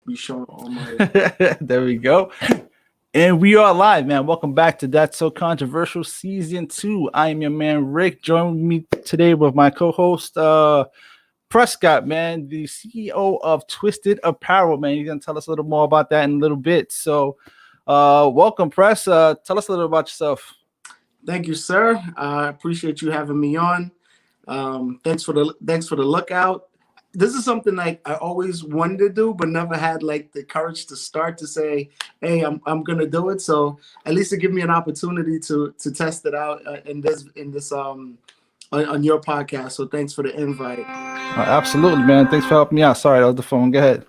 be shown on my. There we go. And we are live, man. Welcome back to That's So Controversial Season 2. I am your man, Rick. Join me today with my co-host, Prescott, man, the CEO of Twisted Apparel, man. He's going to tell us a little more about that in a little bit. So, welcome, Press. Tell us a little about yourself. Thank you, sir. I appreciate you having me on. Thanks for the lookout. This is something like I always wanted to do, but never had like the courage to start to say, "Hey, I'm gonna do it." So at least it give me an opportunity to test it out in this on your podcast. So thanks for the invite. Absolutely, man. Thanks for helping me out. Sorry, that was the phone. Go ahead.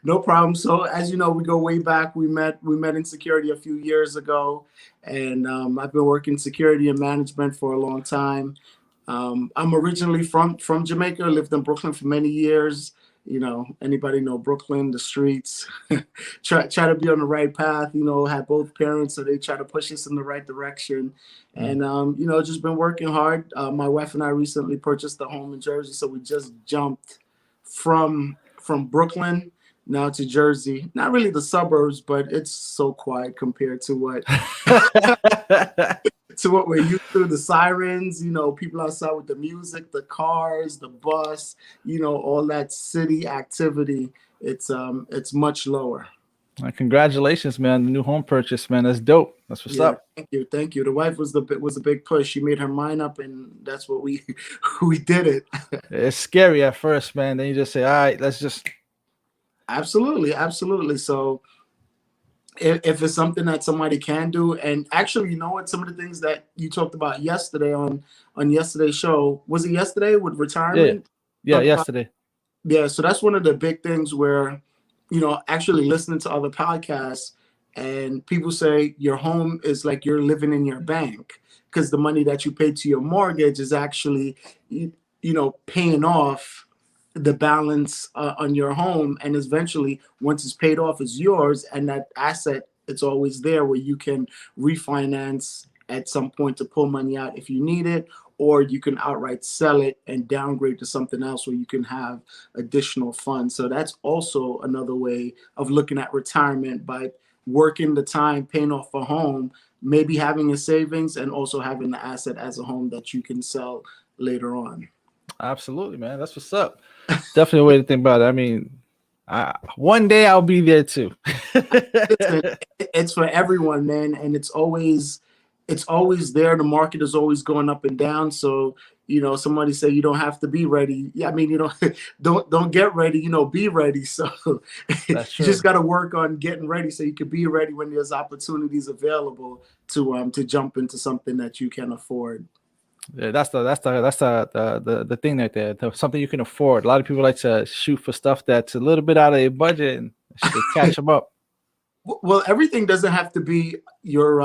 No problem. So as you know, we go way back. We met in security a few years ago, and I've been working security and management for a long time. I'm originally from Jamaica. Lived in Brooklyn for many years. You know, anybody know Brooklyn, the streets. try to be on the right path. You know, had both parents, so they try to push us in the right direction. And you know, just been working hard. My wife and I recently purchased a home in Jersey, so we just jumped from Brooklyn now to Jersey. Not really the suburbs, but it's so quiet compared to what to what we're used to. The sirens, you know, people outside with the music, the cars, the bus, you know, all that city activity. It's much lower. Congratulations, man. The new home purchase, man. That's dope. That's what's up. Thank you. The wife was a big push. She made her mind up, and that's what we we did it. It's scary at first, man. Then you just say, all right, let's just. Absolutely. So if it's something that somebody can do, and actually, you know what, some of the things that you talked about yesterday on yesterday's show, was it yesterday with retirement? Yeah, yesterday. Yeah, so that's one of the big things where, you know, actually listening to other podcasts and people say your home is like you're living in your bank because the money that you pay to your mortgage is actually, you know, paying off the balance on your home, and eventually once it's paid off, it's yours, and that asset, it's always there where you can refinance at some point to pull money out if you need it, or you can outright sell it and downgrade to something else where you can have additional funds. So that's also another way of looking at retirement, by working the time, paying off a home, maybe having a savings, and also having the asset as a home that you can sell later on. Absolutely, man. That's what's up. Definitely a way to think about it. I mean, one day I'll be there too. It's for everyone, man, and it's always there. The market is always going up and down. So, you know, somebody say you don't have to be ready. Yeah, I mean, you know, don't get ready. You know, be ready. So you just got to work on getting ready so you can be ready when there's opportunities available to jump into something that you can afford. Yeah, that's the thing right there. Something you can afford. A lot of people like to shoot for stuff that's a little bit out of their budget and catch them up. Well, everything doesn't have to be your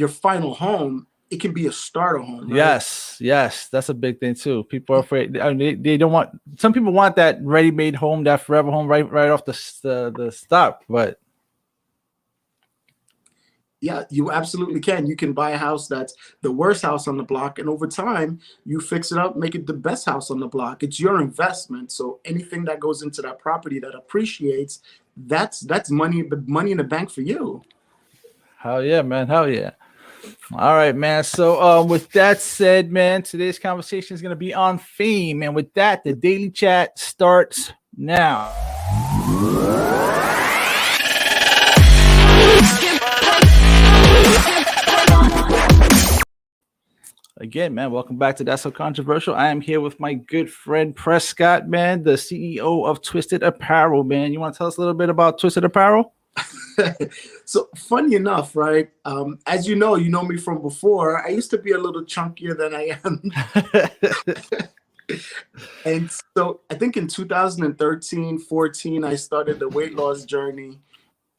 final home. It can be a starter home. Right? Yes, that's a big thing too. People are afraid. I mean, they don't want. Some people want that ready-made home, that forever home, right off the stop. But yeah, you absolutely can. You can buy a house that's the worst house on the block, and over time, you fix it up, make it the best house on the block. It's your investment. So anything that goes into that property that appreciates, that's money in the bank for you. Hell yeah, man. Hell yeah. All right, man. So with that said, man, today's conversation is going to be on fame. And with that, the Daily Chat starts now. Again, man, welcome back to That's So Controversial. I am here with my good friend Prescott, man, the CEO of Twisted Apparel, man. You want to tell us a little bit about Twisted Apparel? So funny enough, right? As you know me from before. I used to be a little chunkier than I am. And so I think in 2013, 14, I started the weight loss journey.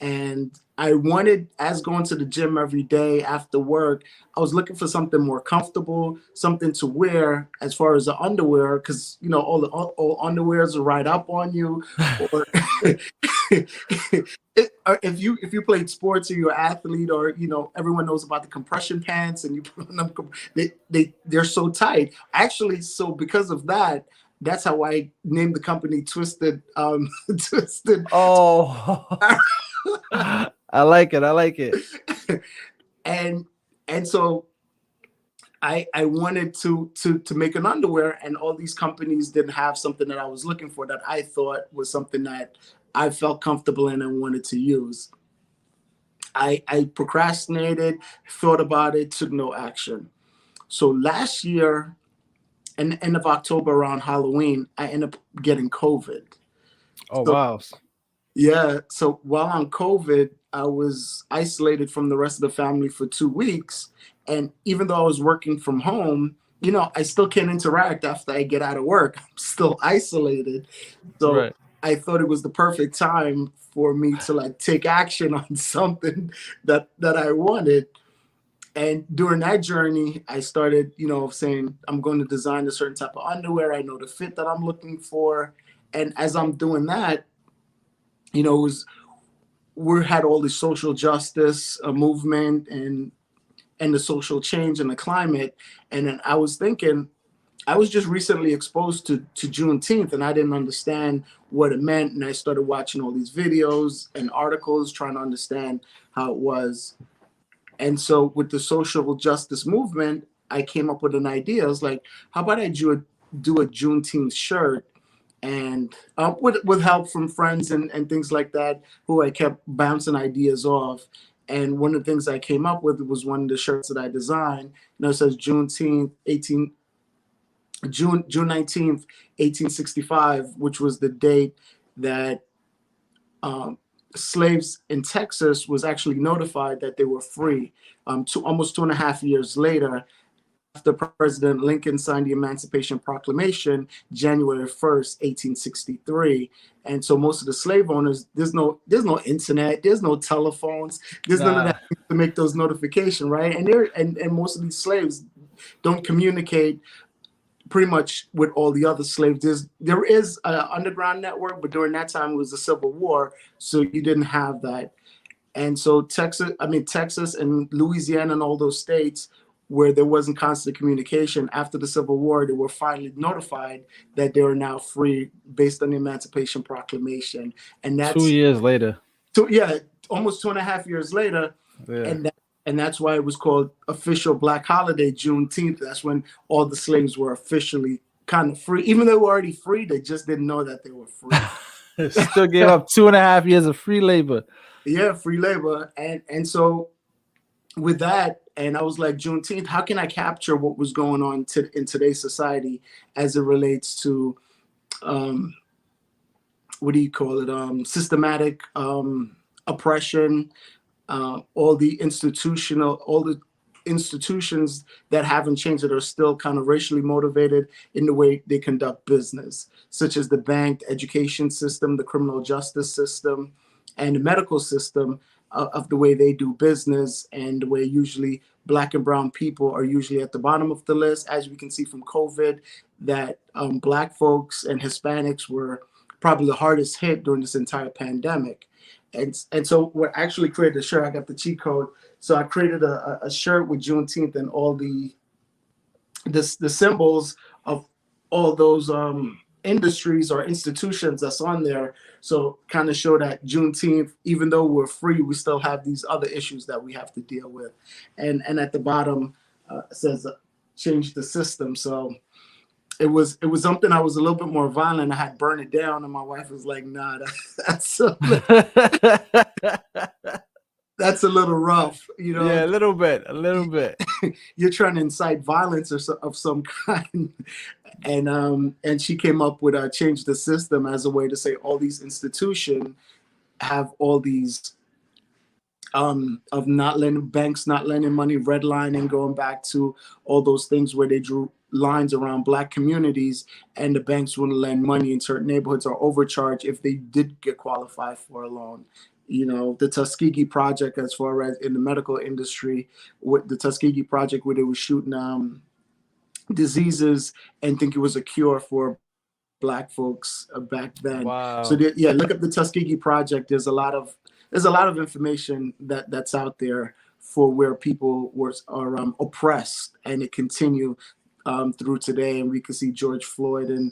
And I wanted, as going to the gym every day after work, I was looking for something more comfortable, something to wear as far as the underwear, because, you know, all underwears are right up on you. Or if you played sports or you're an athlete, or, you know, everyone knows about the compression pants, and you put them, they're so tight. Actually, so because of that, That's how I named the company Twisted. Twisted. Oh, I like it. I like it. and and so I wanted to make an underwear, and all these companies didn't have something that I was looking for that I thought was something that I felt comfortable in and wanted to use. I procrastinated, thought about it, took no action. So last year, in the end of October around Halloween, I ended up getting COVID. Oh So wow. yeah, so while on COVID, I was isolated from the rest of the family for 2 weeks. And even though I was working from home, I still can't interact after I get out of work. I'm still isolated. So Right. I thought it was the perfect time for me to like take action on something that I wanted. And during that journey, I started, saying I'm going to design a certain type of underwear. I know the fit that I'm looking for. And as I'm doing that, it was we had all this social justice movement and the social change and the climate. And then I was thinking, I was just recently exposed to Juneteenth, and I didn't understand what it meant. And I started watching all these videos and articles trying to understand how it was. And so with the social justice movement, I came up with an idea. I was like, how about I do a Juneteenth shirt, and with help from friends and things like that, who I kept bouncing ideas off. And one of the things I came up with was one of the shirts that I designed. It says June 19th, 1865, which was the date that um, slaves in Texas was actually notified that they were free. Almost 2.5 years later, after President Lincoln signed the Emancipation Proclamation, January 1st, 1863. And so most of the slave owners, there's no internet, there's no telephones, there's none of that Nah. to make those notifications, right? And most of these slaves don't communicate pretty much with all the other slaves. There is an underground network, but during that time it was the Civil War, so you didn't have that. And so Texas and Louisiana and all those states where there wasn't constant communication after the Civil War, they were finally notified that they are now free based on the Emancipation Proclamation. And Two that's years later. yeah, almost 2.5 years later. Yeah. And that's why it was called official Black holiday, Juneteenth. That's when all the slaves were officially kind of free. Even though they were already free, they just didn't know that they were free. Still gave up 2.5 years of free labor. Yeah, free labor. And so with that, and I was like, Juneteenth, how can I capture what was going on in today's society as it relates to um, what do you call it? Systematic oppression, all the institutions that haven't changed, that are still kind of racially motivated in the way they conduct business, such as the bank, the education system, the criminal justice system, and the medical system, of the way they do business, and the way usually Black and brown people are usually at the bottom of the list. As we can see from COVID, that Black folks and Hispanics were probably the hardest hit during this entire pandemic. And so what actually created a shirt, I got the cheat code. So I created a shirt with Juneteenth and all the symbols of all those industries or institutions that's on there. So kind of show that Juneteenth, even though we're free, we still have these other issues that we have to deal with. And at the bottom says change the system. So it was something I was a little bit more violent. I had burned it down, and my wife was like, "Nah, that's a little rough." Yeah, a little bit, a little bit. You're trying to incite violence of some kind. And she came up with change the system as a way to say all these institutions have all these of not lending, banks not lending money, redlining, going back to all those things where they drew lines around Black communities, and the banks wouldn't lend money in certain neighborhoods or overcharge if they did get qualified for a loan. The Tuskegee Project, as far as in the medical industry, with the Tuskegee Project, where they were shooting diseases and think it was a cure for Black folks back then. So Wow. yeah, look up the Tuskegee Project. There's a lot of information that's out there for where people are oppressed, and it continue through today. And we can see George Floyd and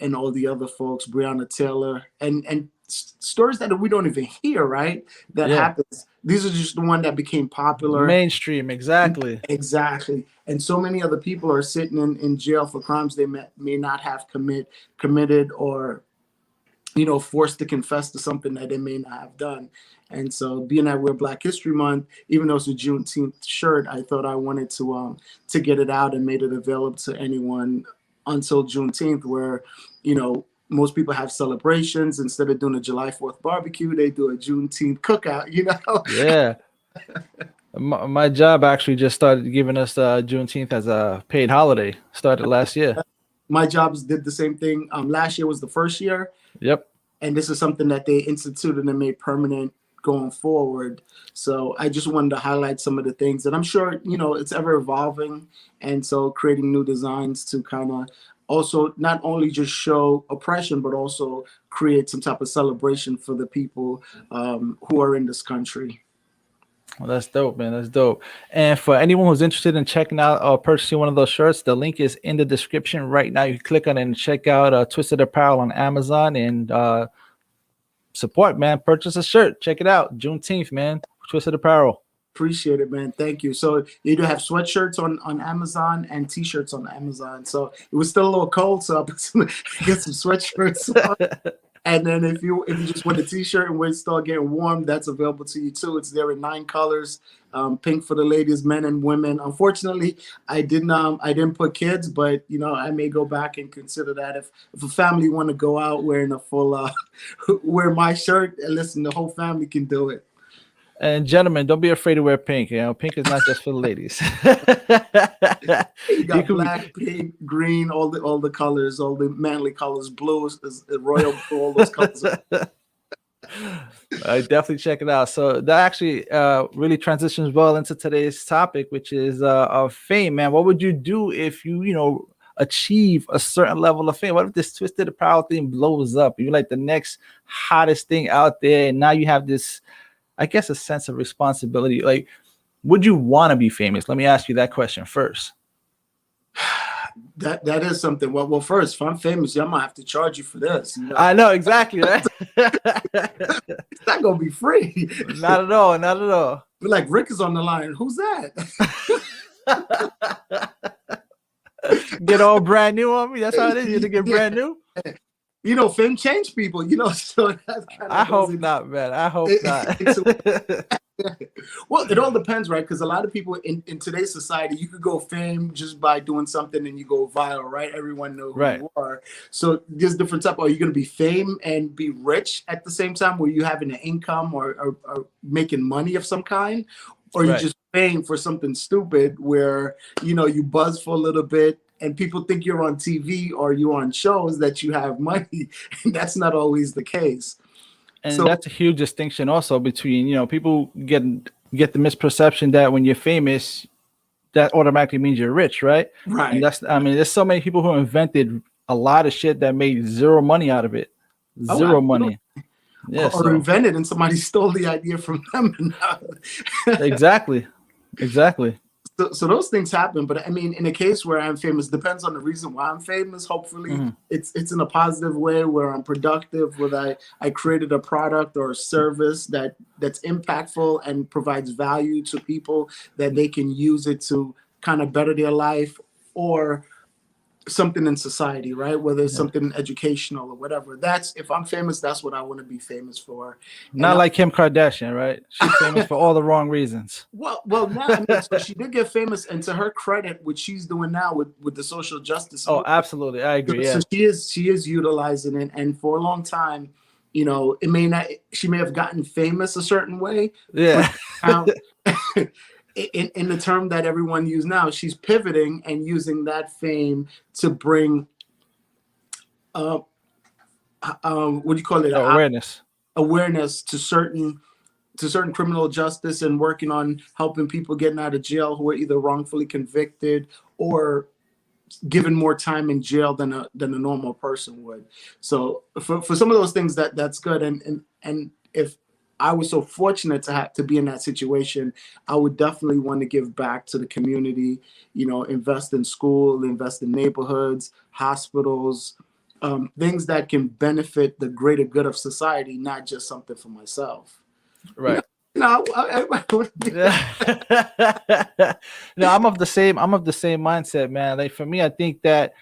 and all the other folks, Breonna Taylor, and stories that we don't even hear, right? That Yeah. happens. These are just the one that became popular. Mainstream, exactly. Exactly. And so many other people are sitting in jail for crimes they may not have committed, or forced to confess to something that they may not have done. And so, being that we're Black History Month, even though it's a Juneteenth shirt, I thought I wanted to get it out and made it available to anyone until Juneteenth, where most people have celebrations. Instead of doing a July 4th barbecue, they do a Juneteenth cookout. Yeah. My job actually just started giving us Juneteenth as a paid holiday. Started last year. My jobs did the same thing. Last year was the first year. Yep. And this is something that they instituted and made permanent going forward. So I just wanted to highlight some of the things that I'm sure, it's ever evolving. And so creating new designs to kind of also not only just show oppression, but also create some type of celebration for the people who are in this country. Well, that's dope, man. That's dope. And for anyone who's interested in checking out or purchasing one of those shirts, the link is in the description right now. You can click on it and check out Twisted Apparel on Amazon and support, man. Purchase a shirt. Check it out. Juneteenth, man. Twisted Apparel. Appreciate it, man. Thank you. So you do have sweatshirts on Amazon and t-shirts on Amazon. So it was still a little cold, so I get some sweatshirts on. And then if you just want a t-shirt and wait to start getting warm, that's available to you too. It's there in 9 colors, pink for the ladies, men and women. Unfortunately, I didn't put kids, but I may go back and consider that if a family want to go out wearing a full wear my shirt, and listen, the whole family can do it. And gentlemen, don't be afraid to wear pink. Pink is not just for the ladies. You got black, pink, green, all the colors, all the manly colors, blue, royal blue, all those colors. I definitely check it out. So that actually really transitions well into today's topic, which is of fame, man. What would you do if you achieve a certain level of fame? What if this Twisted Apparel thing blows up? You're like the next hottest thing out there, and now you have this, I guess, a sense of responsibility. Like, would you want to be famous? Let me ask you that question first. That is something. Well, first, if I'm famous, I'm gonna have to charge you for this. I know exactly, right? It's not gonna be free. Not at all. Not at all. But like, Rick is on the line. Who's that? Get all brand new on me. That's how it is. You to get brand new. Fame changed people. So that's kind of. I hope not, man. I hope not. Well, it all depends, right? Because a lot of people in today's society, you could go fame just by doing something and you go viral, right? Everyone knows who you are. So there's different type. Are you going to be fame and be rich at the same time, where you having an income or making money of some kind, or you just fame for something stupid where you buzz for a little bit and people think you're on TV or you're on shows that you have money, and that's not always the case. And that's a huge distinction also between, people get the misperception that when you're famous, that automatically means you're rich, right? Right. And there's so many people who invented a lot of shit that made zero money out of it. Zero money. Yeah, or invented and somebody stole the idea from them. Exactly. So those things happen, but I mean, in a case where I'm famous, depends on the reason why I'm famous. Hopefully, it's in a positive way where I'm productive, where I created a product or a service that's impactful and provides value to people that they can use it to kind of better their life, or something in society, right? Whether it's something educational or whatever. That's, if I'm famous, that's what I want to be famous for. Not like Kim Kardashian, right? She's famous for all the wrong reasons. Well, now, so she did get famous, and to her credit, what she's doing now with the social justice. Oh, absolutely, I agree. So she is utilizing it, and for a long time, it may not. She may have gotten famous a certain way. Yeah. In the term that everyone uses now, she's pivoting and using that fame to bring, what do you call it? Awareness to certain criminal justice, and working on helping people getting out of jail who are either wrongfully convicted or given more time in jail than a normal person would. So for some of those things, that's good. And if I was so fortunate to be in that situation, I would definitely want to give back to the community, invest in school, invest in neighborhoods, hospitals, things that can benefit the greater good of society, not just something for myself. You know, Right. Yeah. No, I'm of the same mindset, man. Like for me, I think that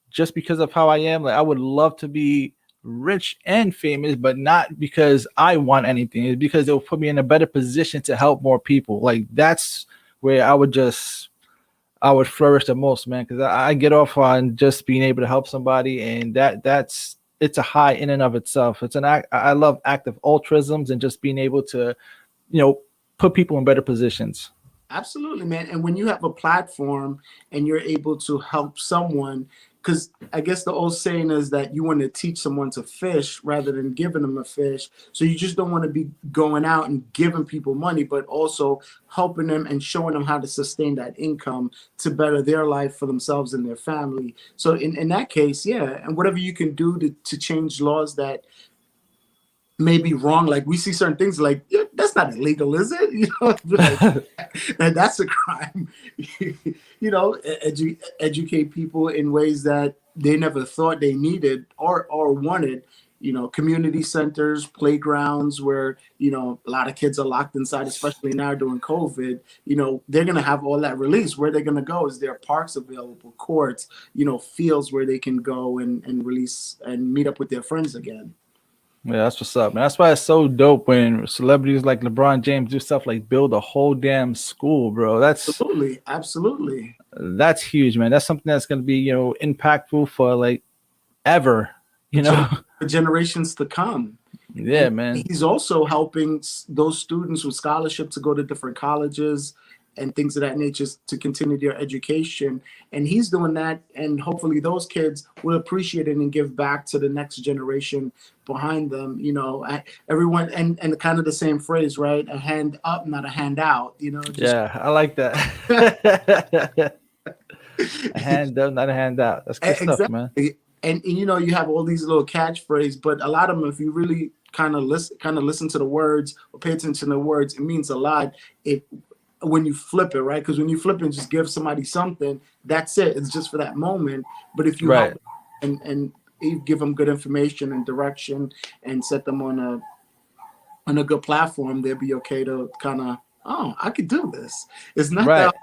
just because of how I am, like I would love to be rich and famous, but not because I want anything. It's because it will put me in a better position to help more people. Like that's where I would flourish the most, man, because I get off on just being able to help somebody, and that's it's a high in and of itself. It's an act. I love active altruisms and just being able to, you know, put people in better positions. Absolutely, man. And when you have a platform and you're able to help someone, because I guess the old saying is that you want to teach someone to fish rather than giving them a fish. So you just don't want to be going out and giving people money, but also helping them and showing them how to sustain that income to better their life for themselves and their family. So in that case, yeah, and whatever you can do to change laws that may be wrong. Like we see certain things like, yeah, that's not illegal, is it? Like, and that's a crime. Educate people in ways that they never thought they needed or wanted. Community centers, playgrounds where, a lot of kids are locked inside, especially now during COVID. They're going to have all that release. Where they're going to go? Is there parks available, courts, fields where they can go and release and meet up with their friends again. Yeah, that's what's up, man. That's why it's so dope when celebrities like LeBron James do stuff like build a whole damn school, bro. Absolutely. Absolutely. That's huge, man. That's something that's gonna be, impactful for like ever, you know. For generations to come. Yeah, And man. he's also helping those students with scholarship to go to different colleges and things of that nature to continue their education. And he's doing that. And hopefully those kids will appreciate it and give back to the next generation behind them. Everyone, and kind of the same phrase, right? A hand up, not a handout, just Yeah, I like that. A hand up, not a handout. That's good stuff, man. exactly. And you have all these little catchphrases, but a lot of them, if you really kind of listen to the words or pay attention to the words, it means a lot. It When you flip it, right? Because when you flip it and just give somebody something, that's it. It's just for that moment. But if you Right. help and you give them good information and direction and set them on a good platform, they'll be okay to kind of, oh, I could do this. It's not that Right.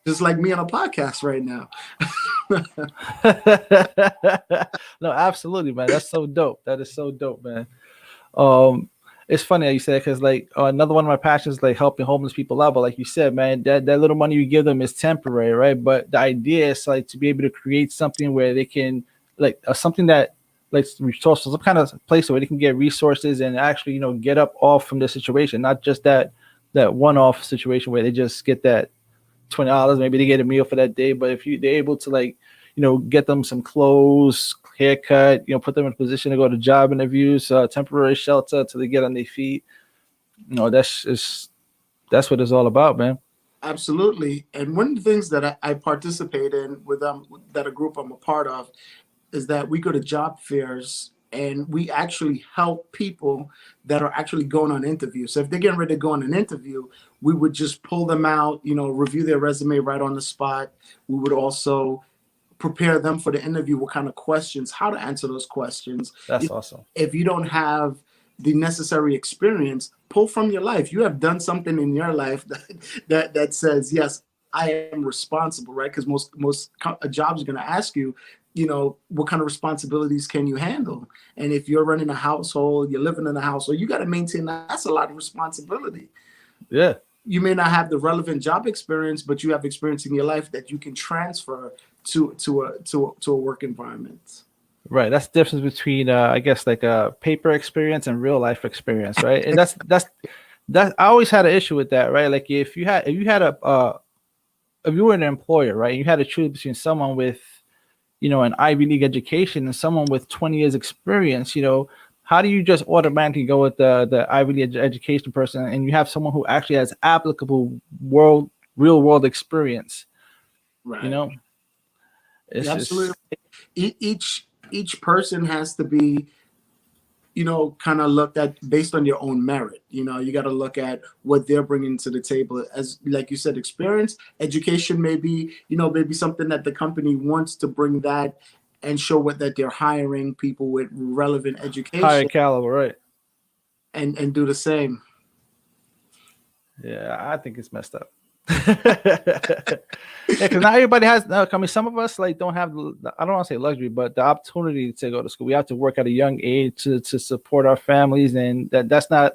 just like me on a podcast right now. No, absolutely, man. That's so dope. That is so dope, man. Um, it's funny how you say it because like another one of my passions is like helping homeless people out. But like you said, man, that little money you give them is temporary, right? But the idea is like to be able to create something where they can like something that like resource some kind of place where they can get resources and actually get up off from the situation, not just that one off situation where they just get that $20, maybe they get a meal for that day. But if they're able to like, get them some clothes, haircut, put them in a position to go to job interviews, temporary shelter till they get on their feet. That's what it's all about, man. Absolutely. And one of the things that I participate in with that a group I'm a part of is that we go to job fairs and we actually help people that are actually going on interviews. So if they're getting ready to go on an interview, we would just pull them out, review their resume right on the spot. We would also prepare them for the interview, what kind of questions, how to answer those questions. That's awesome. If you don't have the necessary experience, pull from your life. You have done something in your life that says, yes, I am responsible, right? Because most jobs are going to ask you, what kind of responsibilities can you handle? And if you're running a household, you're living in a household, you got to maintain that. That's a lot of responsibility. Yeah. You may not have the relevant job experience, but you have experience in your life that you can transfer to a work environment. Right. That's the difference between I guess like a paper experience and real life experience, right? And that I always had an issue with that, right? Like if you were an employer, right, you had to choose between someone with an Ivy League education and someone with 20 years experience, how do you just automatically go with the Ivy League education person and you have someone who actually has applicable real world experience? Right. You know, it's Yeah, just absolutely. Each person has to be, kind of looked at based on your own merit. You got to look at what they're bringing to the table. As like you said, experience, education, maybe something that the company wants to bring that and show what that they're hiring people with relevant Higher education, caliber, right? and do the same. Yeah, I think it's messed up. Yeah, because not everybody has. No, I mean, some of us like don't have. I don't want to say luxury, but the opportunity to go to school. We have to work at a young age to support our families, and that's not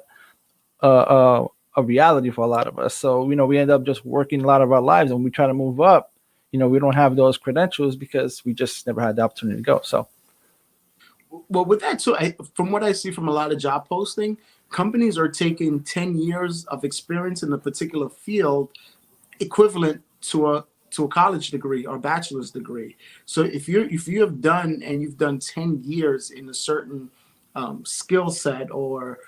a reality for a lot of us. So we end up just working a lot of our lives, and we try to move up. We don't have those credentials because we just never had the opportunity to go. So, Well, with that too, from what I see from a lot of job posting, companies are taking 10 years of experience in a particular field equivalent to a college degree or bachelor's degree. So if you have done and you've done 10 years in a certain skill set or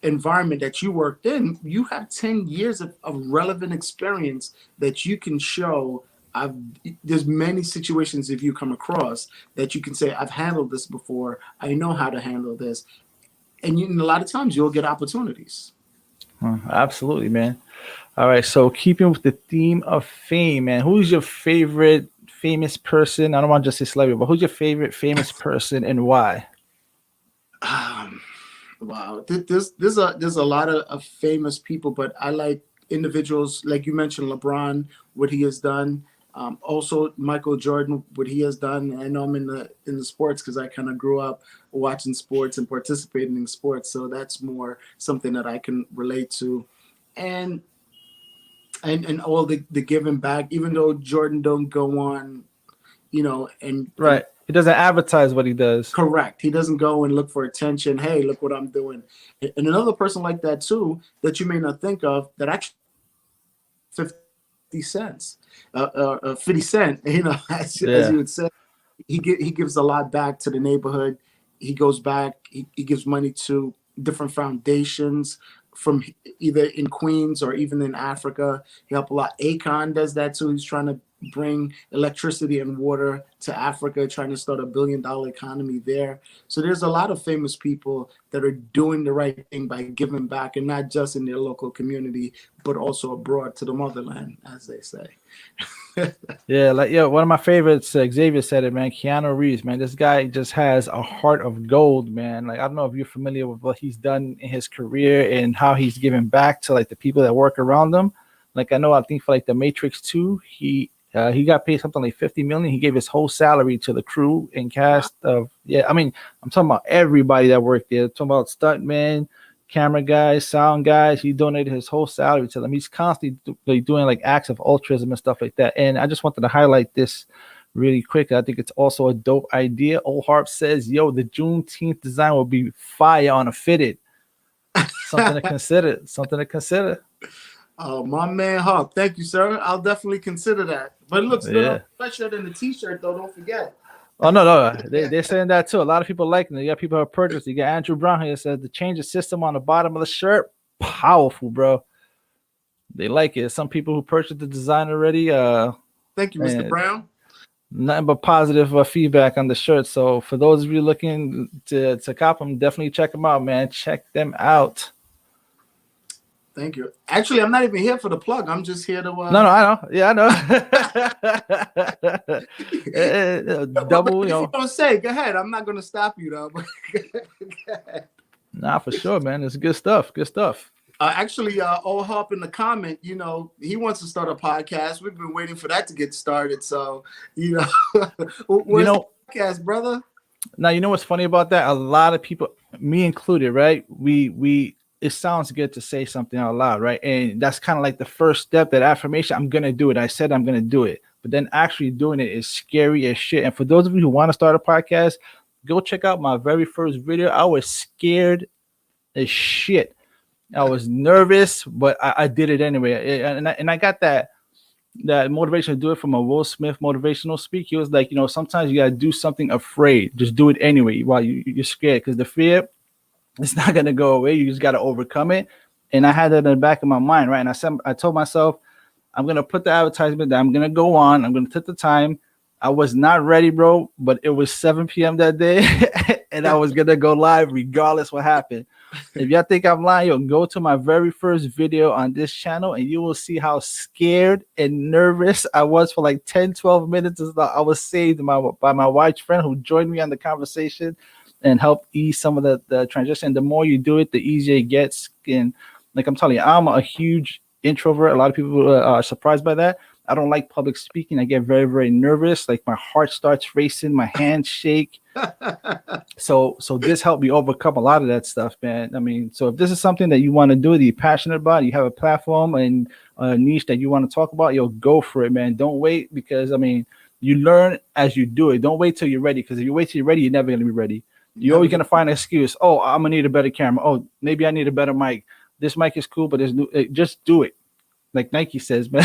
environment that you worked in, you have 10 years of relevant experience that you can show. There's many situations if you come across that you can say, I've handled this before. I know how to handle this. And a lot of times you'll get opportunities. absolutely, man. All right, so keeping with the theme of fame, man, who's your favorite famous person? I don't want to just say celebrity, but who's your favorite famous person and why? Um, wow, there's a lot of famous people, but I like individuals like you mentioned, LeBron, what he has done. Also, Michael Jordan, what he has done. I know I'm in the sports because I kind of grew up watching sports and participating in sports, so that's more something that I can relate to. And and all the giving back, even though Jordan don't go on, and Right. He doesn't advertise what he does. correct, he doesn't go and look for attention. Hey, look what I'm doing. And another person like that too that you may not think of that actually 50 cents, 50 Cent, as Yeah. you would say, he gives a lot back to the neighborhood. He goes back. He gives money to different foundations from either in Queens or even in Africa. He helped a lot. Akon does that too. He's trying to bring electricity and water to Africa, trying to start a $1 billion economy there. So there's a lot of famous people that are doing the right thing by giving back, and not just in their local community, but also abroad to the motherland, as they say. Yeah, one of my favorites, Xavier said it, man. Keanu Reeves, man. This guy just has a heart of gold, man. Like, I don't know if you're familiar with what he's done in his career and how he's given back to like the people that work around him. Like, I think for like the Matrix 2, he got paid something like 50 million. He gave his whole salary to the crew and cast of, yeah. I mean, I'm talking about everybody that worked there. I'm talking about stuntmen, camera guys, sound guys. He donated his whole salary to them. He's constantly doing like acts of altruism and stuff like that. And I just wanted to highlight this really quick. I think it's also a dope idea. Old Harp says, yo, the Juneteenth design will be fire on a fitted. Something to consider. Something to consider. Oh, my man, Hawk. Thank you, sir. I'll definitely consider that. But it looks good on the sweatshirt and the t-shirt, though. Don't forget. Oh, no. They're saying that, too. A lot of people liking it. You got people who have purchased it. You got Andrew Brown here says the change of system on the bottom of the shirt. Powerful, bro. They like it. Some people who purchased the design already. Thank you, Mr. Brown. Nothing but positive feedback on the shirt. So for those of you looking to cop them, definitely check them out, man. Check them out. Thank you. Actually, I'm not even here for the plug. I'm just here to. No, I know. Yeah, I know. Double, you don't say. Go ahead. I'm not going to stop you, though. Nah, for sure, man. It's good stuff. Good stuff. Actually, Old Hop in the comment, he wants to start a podcast. We've been waiting for that to get started. So, where's the podcast, brother? Now, you know what's funny about that? A lot of people, me included, right? It sounds good to say something out loud, right? And that's kind of like the first step, that affirmation. I'm going to do it. I said I'm going to do it. But then actually doing it is scary as shit. And for those of you who want to start a podcast, go check out my very first video. I was scared as shit. I was nervous, but I did it anyway. And I got that motivation to do it from a Will Smith motivational speak. He was like, sometimes you got to do something afraid. Just do it anyway while you're scared, because the fear, it's not going to go away. You just got to overcome it. And I had that in the back of my mind, right? And I told myself, I'm going to put the advertisement that I'm going to go on. I'm going to take the time. I was not ready, bro, but it was 7 p.m. that day, and I was gonna go live regardless what happened. If y'all think I'm lying, yo, go to my very first video on this channel and you will see how scared and nervous I was for like 10, 12 minutes. I was saved by my white friend who joined me on the conversation and helped ease some of the transition. The more you do it, the easier it gets. And like I'm telling you, I'm a huge introvert. A lot of people are surprised by that. I don't like public speaking. I get very, very nervous. Like my heart starts racing, my hands shake. So this helped me overcome a lot of that stuff, man. I mean, so if this is something that you want to do, that you're passionate about, you have a platform and a niche that you want to talk about, yo, go for it, man. Don't wait, because I mean, you learn as you do it. Don't wait till you're ready, because if you wait till you're ready, you're never gonna be ready. You're always gonna find an excuse. Oh, I'm gonna need a better camera. Oh, maybe I need a better mic. This mic is cool, but there's just do it. Like Nike says, man.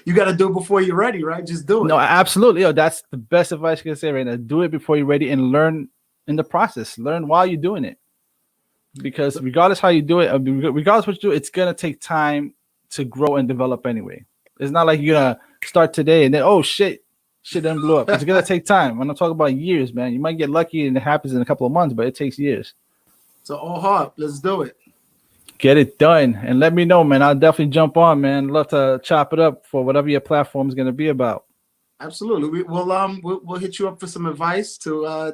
You got to do it before you're ready, right? Just do it. No, absolutely. Yo, that's the best advice you can say right now. Do it before you're ready and learn in the process. Learn while you're doing it. Because regardless how you do it, regardless what you do, it's going to take time to grow and develop anyway. It's not like you're going to start today and then, oh, shit done blew up. It's going to take time. When I'm talking about years, man, you might get lucky and it happens in a couple of months, but it takes years. So, all heart, let's do it. Get it done and let me know, man. I'll definitely jump on, man. Love to chop it up for whatever your platform is going to be about. Absolutely. We'll hit you up for some advice to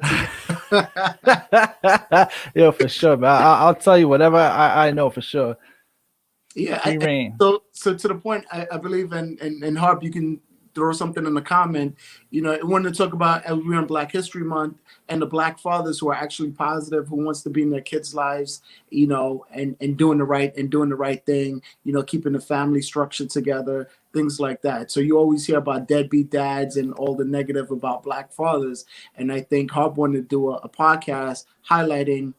Yo, for sure, man. I'll tell you whatever I know for sure. Yeah. So to the point, I believe in Harp, you can throw something in the comment. You know, I wanted to talk about, as we're in Black History Month, and the Black fathers who are actually positive, who wants to be in their kids' lives, you know, and doing the right thing, you know, keeping the family structure together, things like that. So you always hear about deadbeat dads and all the negative about Black fathers. And I think Harp wanted to do a podcast highlighting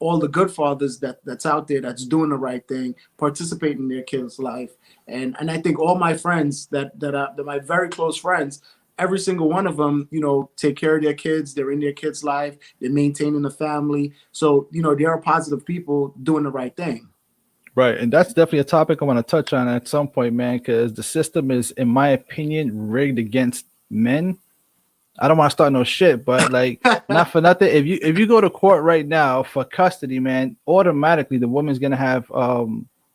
all the good fathers that's out there, that's doing the right thing, participating in their kids' life. And I think all my friends that are my very close friends, every single one of them, you know, take care of their kids. They're in their kids' life. They're maintaining the family. So, you know, they are positive people doing the right thing. Right. And that's definitely a topic I want to touch on at some point, man, because the system is, in my opinion, rigged against men. I don't want to start no shit, but like, not for nothing. If you go to court right now for custody, man, automatically the woman's going to have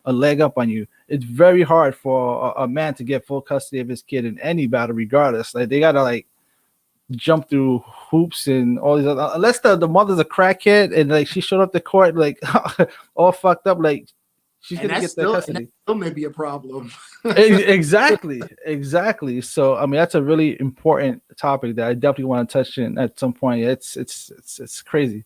a leg up on you. It's very hard for a man to get full custody of his kid in any battle, regardless. Like, they gotta like jump through hoops and all these other, unless the mother's a crackhead and like she showed up to court like all fucked up, like she's gonna get that custody. And that still may be a problem. Exactly. So I mean, that's a really important topic that I definitely want to touch in at some point. It's crazy.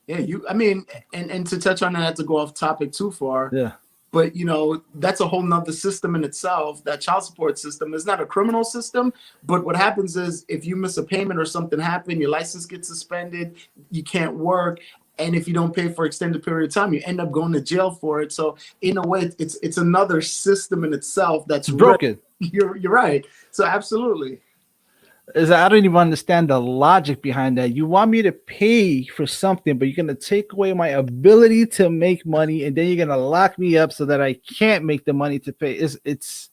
Yeah, I mean, and to touch on that, not to go off topic too far. Yeah. But, you know, that's a whole nother system in itself. That child support system is not a criminal system. But what happens is if you miss a payment or something happened, your license gets suspended, you can't work. And if you don't pay for an extended period of time, you end up going to jail for it. So in a way, it's another system in itself that's broken. You're right. So absolutely. I don't even understand the logic behind that. You want me to pay for something, but you're going to take away my ability to make money, and then you're going to lock me up so that I can't make the money to pay. It's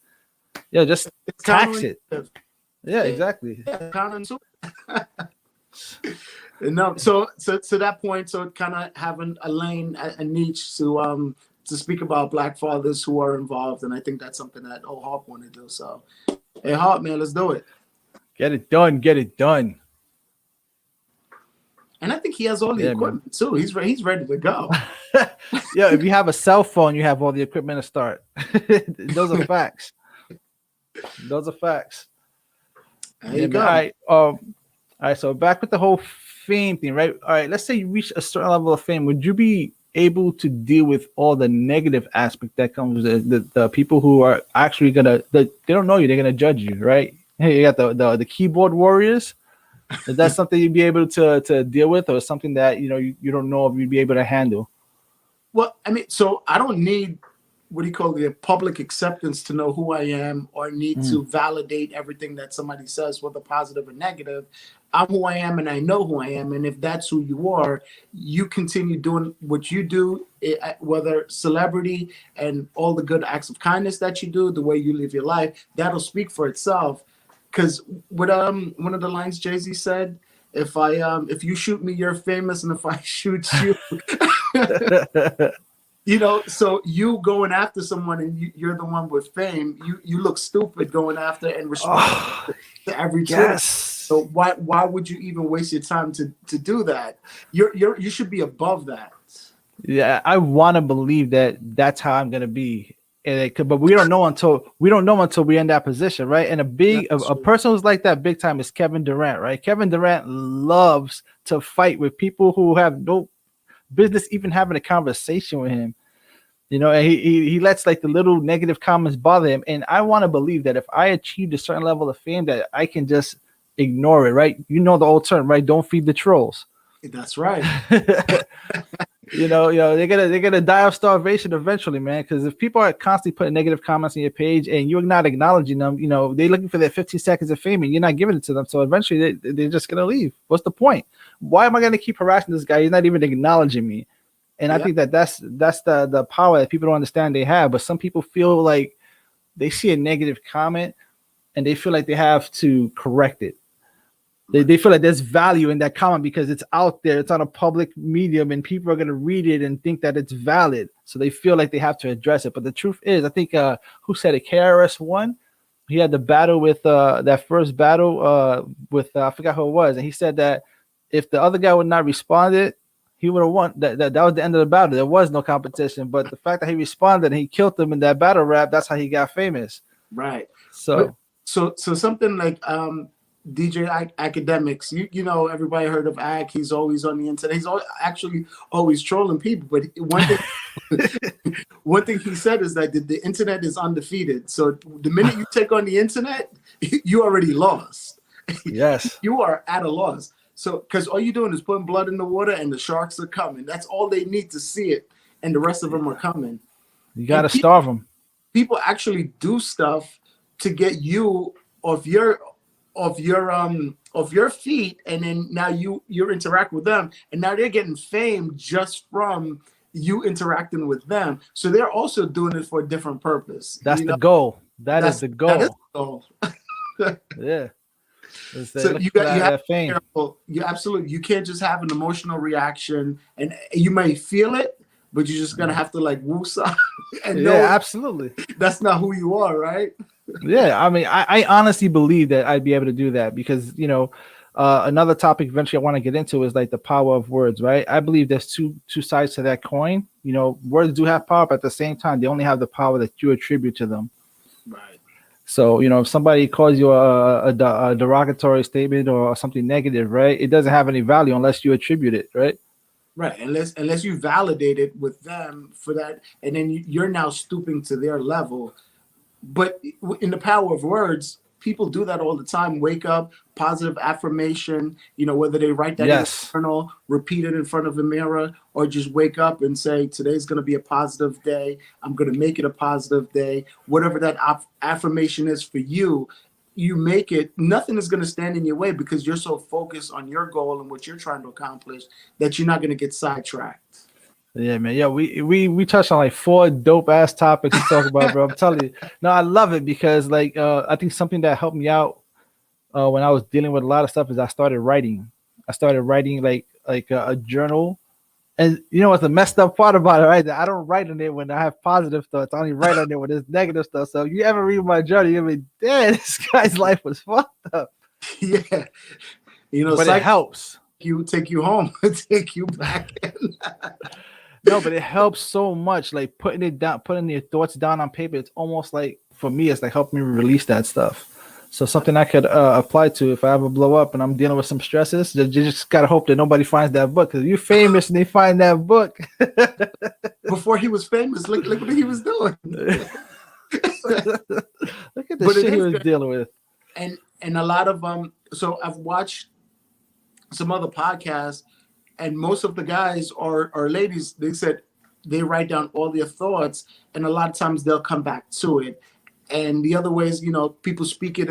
just tax it. Yeah, exactly. Yeah, no, so to that point, so kind of having a lane, a niche to speak about Black fathers who are involved, and I think that's something that Harp want to do. So, hey, Harp, man, let's do it. Get it done. Get it done. And I think he has all the equipment too. He's ready to go. Yeah, if you have a cell phone, you have all the equipment to start. Those are facts. Those are facts. There you go. All right. So back with the whole fame thing, right? All right. Let's say you reach a certain level of fame. Would you be able to deal with all the negative aspect that comes with the people who are actually they don't know you, they're gonna judge you, right? Hey, you got the keyboard warriors. Is that something you'd be able to deal with, or something that you don't know if you'd be able to handle? Well, I mean, so I don't need the public acceptance to know who I am, or need to validate everything that somebody says, whether positive or negative. I'm who I am, and I know who I am. And if that's who you are, you continue doing what you do, whether celebrity and all the good acts of kindness that you do, the way you live your life, that'll speak for itself. because what one of the lines Jay-Z said, if you shoot me, you're famous, and if I shoot you, so you going after someone and you're the one with fame, you look stupid going after and respond Oh, to every Twitter. yes. So why would you even waste your time to do that? You should be above that. Yeah, I want to believe that that's how I'm gonna be, and but we don't know until we're in that position, right? And a person who's like that big time is Kevin Durant, right? Kevin Durant loves to fight with people who have no business even having a conversation with him. And he lets like the little negative comments bother him. And I want to believe that if I achieved a certain level of fame, that I can just ignore it, right? You know the old term, right? Don't feed the trolls. That's right. They're gonna die of starvation eventually, man. Because if people are constantly putting negative comments on your page and you're not acknowledging them, they're looking for their 15 seconds of fame and you're not giving it to them. So eventually they're just gonna leave. What's the point? Why am I gonna keep harassing this guy? He's not even acknowledging me. And I think that's the power that people don't understand they have. But some people feel like they see a negative comment and they feel like they have to correct it. They feel like there's value in that comment because it's out there, it's on a public medium, and people are going to read it and think that it's valid. So they feel like they have to address it. But the truth is, I think who said it? KRS-One. He had the battle with that first battle with I forgot who it was, and he said that if the other guy would not responded, he would have won. That was the end of the battle. There was no competition, but the fact that he responded and he killed them in that battle rap, that's how he got famous. Right. So something like DJ Academics, everybody heard of Ac. He's always on the internet. He's always trolling people. But one thing he said is that the internet is undefeated. So the minute you take on the internet, you already lost. Yes, you are at a loss. So, because all you're doing is putting blood in the water and the sharks are coming. That's all they need to see it. And the rest of them are coming. You got to starve them. People actually do stuff to get you off your feet. And then now you're interacting with them. And now they're getting fame just from you interacting with them. So they're also doing it for a different purpose. That's the goal. That is the goal. That is the goal. Yeah. So you have to be careful. You can't just have an emotional reaction, and you may feel it, but you're just gonna have to like woosah and know absolutely that's not who you are, right? Yeah, I mean, I honestly believe that I'd be able to do that because another topic eventually I want to get into is like the power of words, right? I believe there's two sides to that coin. Words do have power, but at the same time, they only have the power that you attribute to them. Right. So, if somebody calls you a derogatory statement or something negative, right, it doesn't have any value unless you attribute it, right? Right. Unless you validate it with them for that, and then you're now stooping to their level. But in the power of words, people do that all the time. Wake up, positive affirmation, whether they write that in a journal, repeat it in front of a mirror, or just wake up and say, today's going to be a positive day. I'm going to make it a positive day. Whatever that affirmation is for you, you make it. Nothing is going to stand in your way because you're so focused on your goal and what you're trying to accomplish that you're not going to get sidetracked. Yeah, man. Yeah, we touched on like 4 dope ass topics to talk about, bro. I'm telling you. No, I love it because I think something that helped me out when I was dealing with a lot of stuff is I started writing. I started writing like a journal. And what's the messed up part about it, right? That I don't write on it when I have positive thoughts. I only write on it when there's negative stuff. So if you ever read my journal, you'll be, damn, this guy's life was fucked up. Yeah. But it helps. Take you home, take you back in. No, but it helps so much. Like putting it down, putting your thoughts down on paper. It's almost like, for me, it's like helping me release that stuff. So something I could apply to if I ever blow up and I'm dealing with some stresses. You just gotta hope that nobody finds that book because you're famous and they find that book. Before he was famous, look what he was doing. Look at the shit he was dealing with. And a lot of so I've watched some other podcasts, and most of the guys or ladies, they said they write down all their thoughts, and a lot of times they'll come back to it. and the other way is, people speak it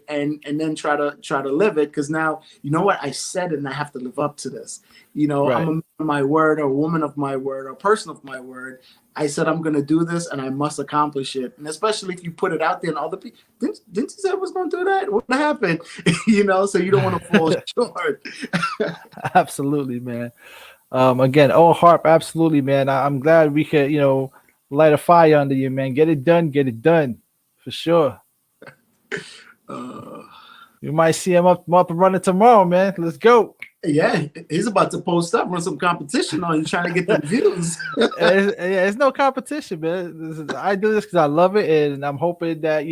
and then try to live it, because now, you know what, I said it and I have to live up to this. I'm Right. a man of my word, or a woman of my word, or a person of my word. I said I'm going to do this and I must accomplish it. And especially if you put it out there and other people, didn't you say I was going to do that? What happened? So you don't want to fall short. Absolutely, man. Again, oh Harp, absolutely, man. I'm glad we could, light a fire under you, man. Get it done, for sure. Uh, You might see him up and running tomorrow, man. Let's go. yeah, he's about to post up, run some competition on you, trying to get the views. It's no competition, man. I do this because I love it, and I'm hoping that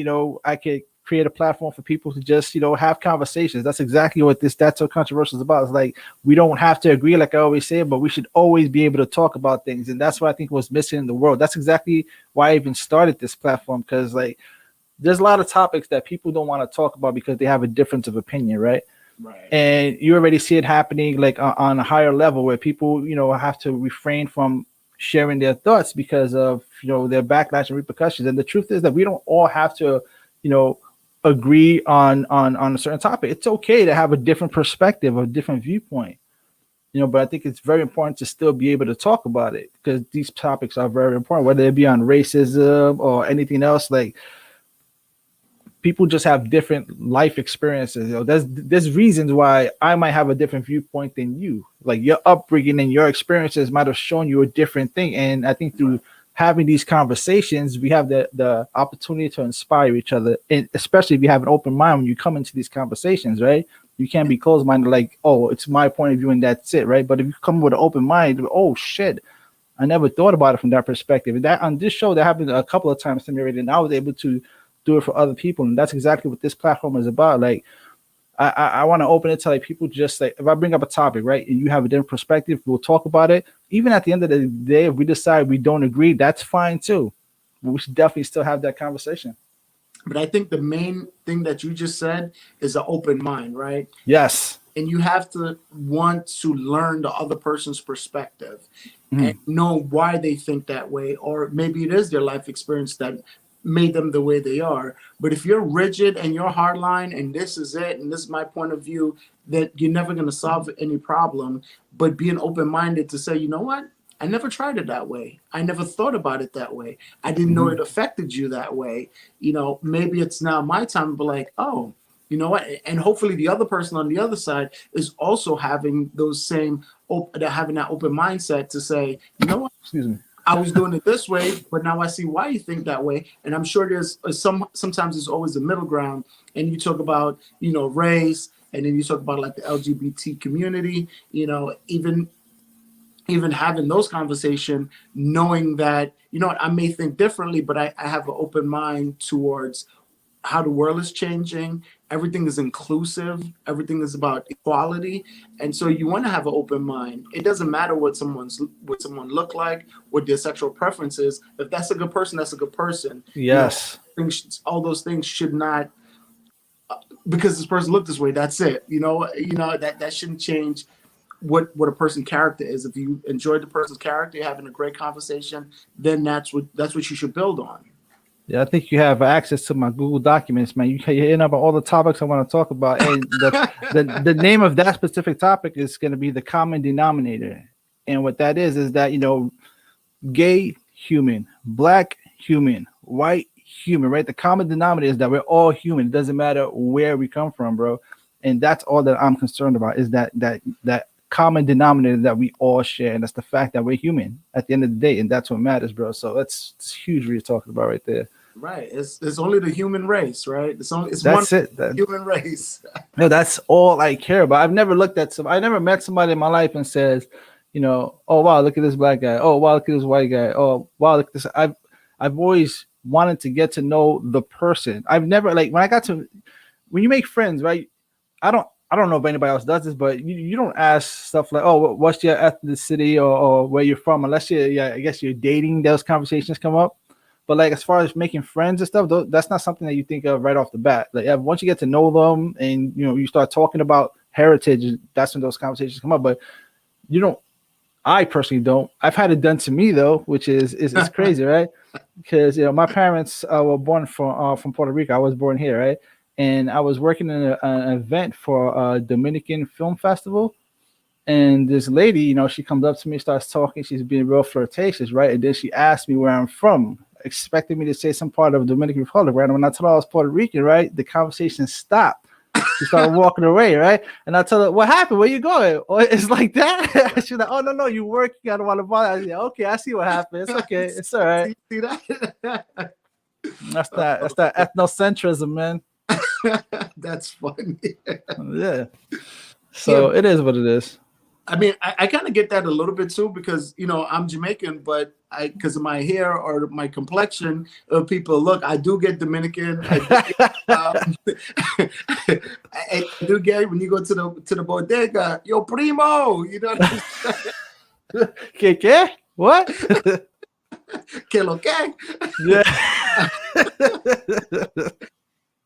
I could create a platform for people to just have conversations. That's exactly what That's So Controversial is about. It's like we don't have to agree, like I always say, but we should always be able to talk about things, and that's what I think was missing in the world. That's exactly why I even started this platform, because like there's a lot of topics that people don't want to talk about because they have a difference of opinion, right? Right. And you already see it happening like on a higher level where people have to refrain from sharing their thoughts because of their backlash and repercussions. And the truth is that we don't all have to agree on a certain topic. It's okay to have a different perspective, a different viewpoint, but I think it's very important to still be able to talk about it, because these topics are very important, whether it be on racism or anything else. Like, people just have different life experiences. There's reasons why I might have a different viewpoint than you. Like, your upbringing and your experiences might have shown you a different thing. And I think through having these conversations, we have the opportunity to inspire each other. And especially if you have an open mind when you come into these conversations, right? You can't be closed minded, like, oh, it's my point of view and that's it, right? But if you come with an open mind, oh shit, I never thought about it from that perspective. And that on this show, that happened a couple of times to me already, and I was able to do it for other people. And that's exactly what this platform is about. Like, I want to open it to like people, just like, if I bring up a topic, right, and you have a different perspective, we'll talk about it. Even at the end of the day, if we decide we don't agree, that's fine too. But we should definitely still have that conversation. But I think the main thing that you just said is an open mind, right? Yes. And you have to want to learn the other person's perspective Mm-hmm. and know why they think that way, or maybe it is their life experience that made them the way they are. But if you're rigid and you're hardline and this is it and this is my point of view, that you're never going to solve any problem. But being open-minded to say, you know what, I never tried it that way, I never thought about it that way, I didn't know it affected you that way. Maybe it's now my time to be like, oh, you know what, and hopefully the other person on the other side is also having those same having that open mindset to say, you know what, Excuse me. I was doing it this way, but now I see why you think that way. And I'm sure there's sometimes there's always a middle ground. And you talk about, race, and then you talk about like the LGBT community, even having those conversations, knowing that, I may think differently, but I have an open mind towards how the world is changing. Everything is inclusive. Everything is about equality. And so you want to have an open mind. It doesn't matter what someone look like, what their sexual preference is. If that's a good person, that's a good person. Yes. All those things should not, because this person looked this way, that's it. That shouldn't change what a person's character is. If you enjoyed the person's character, you're having a great conversation, then that's what you should build on. Yeah, I think you have access to my Google Documents, man. You're hitting up on all the topics I want to talk about, and the name of that specific topic is going to be the common denominator. And what that is that gay human, black human, white human, right? The common denominator is that we're all human. It doesn't matter where we come from, bro. And that's all that I'm concerned about, is that common denominator that we all share, and that's the fact that we're human at the end of the day, and that's what matters, bro. So it's huge what you're talking about right there. Right. It's only the human race, right? It's That's one it. human race. No, that's all I care about. I've never I never met somebody in my life and says, oh wow, look at this black guy. Oh wow, look at this white guy. Oh wow, look at this. I've always wanted to get to know the person. I've never, like, when you make friends, right? I don't know if anybody else does this, but you don't ask stuff like, oh, what's your ethnicity or where you're from, unless I guess you're dating. Those conversations come up. But like, as far as making friends and stuff, that's not something that you think of right off the bat. Like, once you get to know them and you start talking about heritage, that's when those conversations come up. But you don't. I personally don't. I've had it done to me though, which is crazy, right? because my parents were born from Puerto Rico. I was born here, right? And I was working in an event for a Dominican film festival. And this lady, she comes up to me, starts talking. She's being real flirtatious, right? And then she asked me where I'm from, expecting me to say some part of Dominican Republic, right? And when I told her I was Puerto Rican, right, the conversation stopped. She started walking away, right? And I told her, "What happened? Where you going?" Or it's like that. She's like, "Oh no, you working? I don't want to bother." I said, "Okay, I see what happened. It's okay. It's all right." See that? That's that ethnocentrism, man. That's funny. Yeah. So it is what it is. I mean, I kind of get that a little bit too, because I'm Jamaican, but because of my hair or my complexion, people look. I do get Dominican. I do get when you go to the bodega, yo primo. You know what I'm saying? ¿Qué? What? Que lo que? Yeah.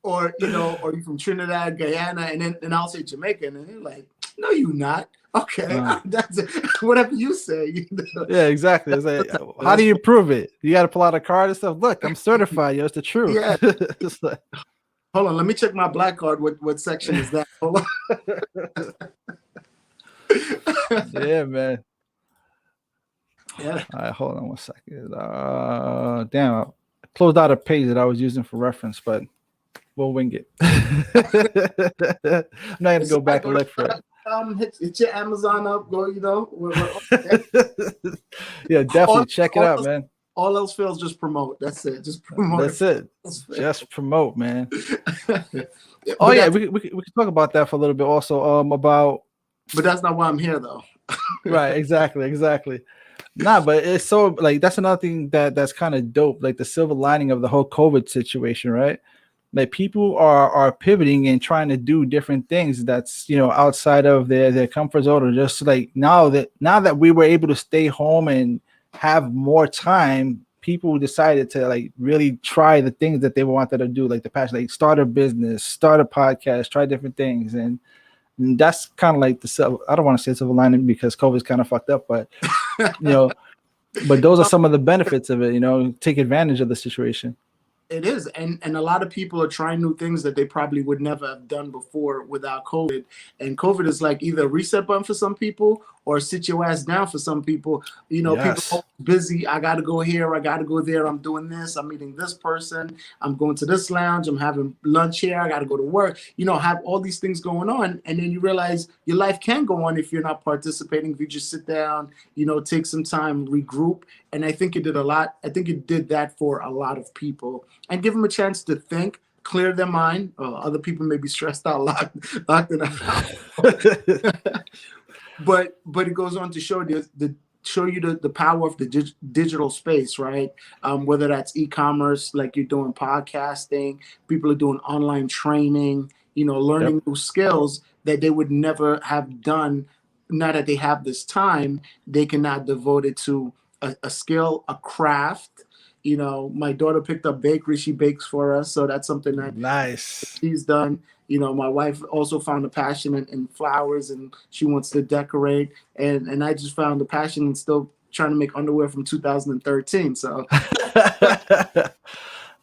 Or or you from Trinidad, Guyana, and then I'll say Jamaican, and they're like, "No, you not." Okay, that's it. Whatever you say. Yeah, exactly. It's like, how do you prove it? You got to pull out a card and stuff. Look, I'm certified. It's the truth. Yeah. Just like, hold on, let me check my black card. What section is that? Hold on. Yeah, man. Yeah. All right, hold on one second. Damn, I closed out a page that I was using for reference, but we'll wing it. I'm not gonna go back and look for it. Hit your Amazon up. Go, Yeah, definitely check it out, man. All else fails, just promote. That's it. Just promote. That's it. Just promote, man. Oh yeah, we can talk about that for a little bit also. About. But that's not why I'm here, though. Right. Exactly. Nah, but it's so like that's another thing that's kind of dope. Like the silver lining of the whole COVID situation, right? Like people are pivoting and trying to do different things that's outside of their comfort zone, or just like now that we were able to stay home and have more time, people decided to like really try the things that they wanted to do, like the passion, like start a business, start a podcast, try different things, and that's kind of like I don't want to say silver lining because COVID's kind of fucked up, but but those are some of the benefits of it. Take advantage of the situation. It is, and a lot of people are trying new things that they probably would never have done before without COVID. And COVID is like either a reset button for some people or sit your ass down for some people. Yes. People are busy. I got to go here. I got to go there. I'm doing this. I'm meeting this person. I'm going to this lounge. I'm having lunch here. I got to go to work. Have all these things going on. And then you realize your life can go on if you're not participating, if you just sit down, take some time, regroup. And I think it did a lot. I think it did that for a lot of people and give them a chance to think, clear their mind. Other people may be stressed out, locked in a house. But it goes on to show you the power of the digital space, right? Whether that's e-commerce, like you're doing podcasting, people are doing online training, learning new skills that they would never have done. Now that they have this time, they can now devote it to a skill, a craft. My daughter picked up bakery. She bakes for us. So that's something that nice she's done. My wife also found a passion in flowers, and she wants to decorate. And I just found a passion in still trying to make underwear from 2013. So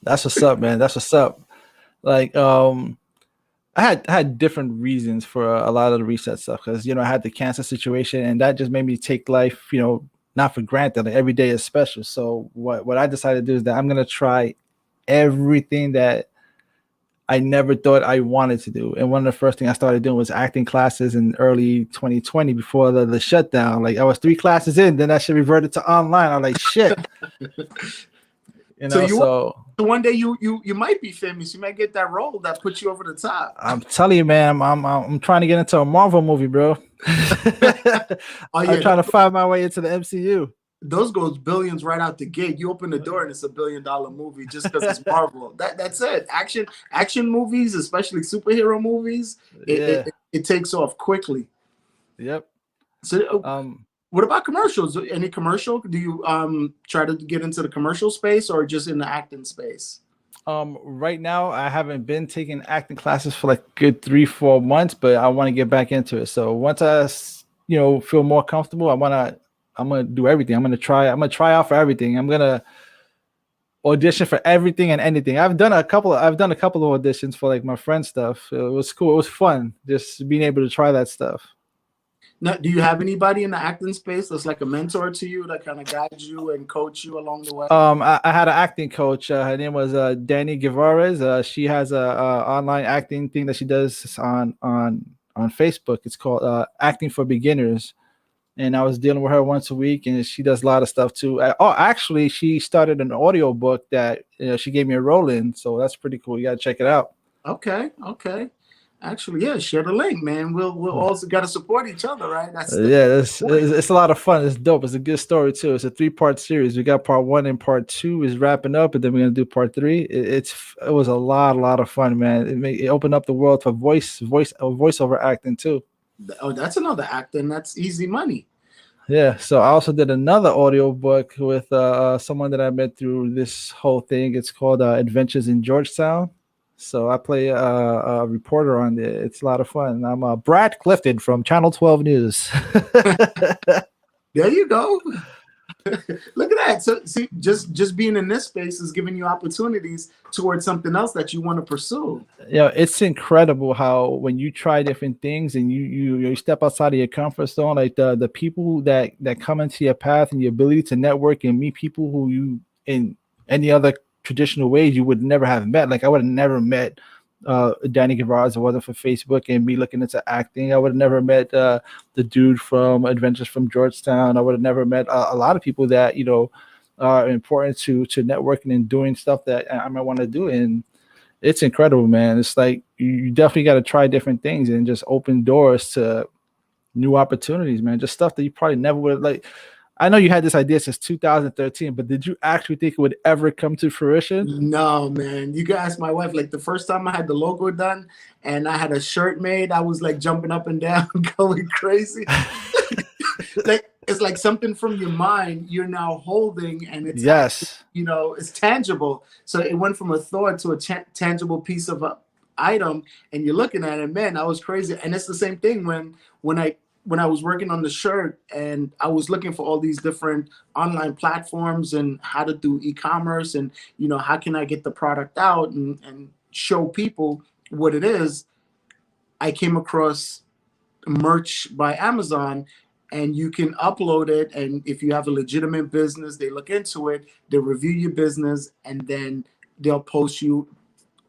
that's what's up, man. That's what's up. Like, I had different reasons for a lot of the reset stuff because, I had the cancer situation, and that just made me take life, not for granted. Like every day is special. So what I decided to do is that I'm going to try everything that I never thought I wanted to do. And one of the first things I started doing was acting classes in early 2020 before the shutdown. Like I was 3 classes in, then that shit reverted to online. I'm like, shit. So one day you might be famous. You might get that role that puts you over the top. I'm telling you, man, I'm trying to get into a Marvel movie, bro. I'm trying to find my way into the MCU. Those goes billions right out the gate. You open the door and it's $1 billion movie just because it's Marvel. That's it. Action movies, especially superhero movies, it takes off quickly. Yep. So what about commercials? Any commercial? Do you try to get into the commercial space or just in the acting space? Right now I haven't been taking acting classes for like good 3-4 months, but I want to get back into it. So once I feel more comfortable, I'm gonna do everything. I'm gonna try out for everything. I'm gonna audition for everything and anything. I've done a couple of auditions for like my friend stuff. It was cool. It was fun just being able to try that stuff. Now, do you have anybody in the acting space that's like a mentor to you that kind of guides you and coach you along the way? I had an acting coach. Her name was Danny Guevara. She has a online acting thing that she does on Facebook. It's called Acting for Beginners. And I was dealing with her once a week, and she does a lot of stuff too. Actually, she started an audio book that she gave me a role in, so that's pretty cool. You gotta check it out. Okay. Actually, yeah, share the link, man. We'll also got to support each other, right? Yeah, it's a lot of fun. It's dope. It's a good story too. It's a 3-part series. We got part 1 and part 2 is wrapping up, and then we're gonna do part 3. It was a lot of fun, man. It opened up the world for voiceover acting too. Oh, that's another acting. That's easy money. Yeah, so I also did another audio book with someone that I met through this whole thing. It's called Adventures in Georgetown. So I play a reporter on it. It's a lot of fun. I'm Brad Clifton from Channel 12 News. There you go. Look at that. So see, just being in this space is giving you opportunities towards something else that you want to pursue. Yeah, it's incredible how when you try different things and you step outside of your comfort zone, like the people that come into your path and the ability to network and meet people who you in any other traditional ways you would never have met. Like I would have never met Danny Guevara if it wasn't for Facebook and me looking into acting. I would have never met the dude from Adventures from Georgetown. I would have never met a lot of people that are important to networking and doing stuff that I might want to do. And it's incredible, man. It's like you definitely got to try different things and just open doors to new opportunities, man. Just stuff that you probably never would like. I know you had this idea since 2013, but did you actually think it would ever come to fruition? No, man. You can ask my wife. Like the first time I had the logo done and I had a shirt made, I was like jumping up and down, going crazy. Like it's like something from your mind you're now holding, and it's yes, it's tangible. So it went from a thought to a tangible piece of a item, and you're looking at it. Man, I was crazy. And it's the same thing when I was working on the shirt and I was looking for all these different online platforms and how to do e-commerce and, how can I get the product out and show people what it is. I came across merch by Amazon, and you can upload it. And if you have a legitimate business, they look into it, they review your business, and then they'll post you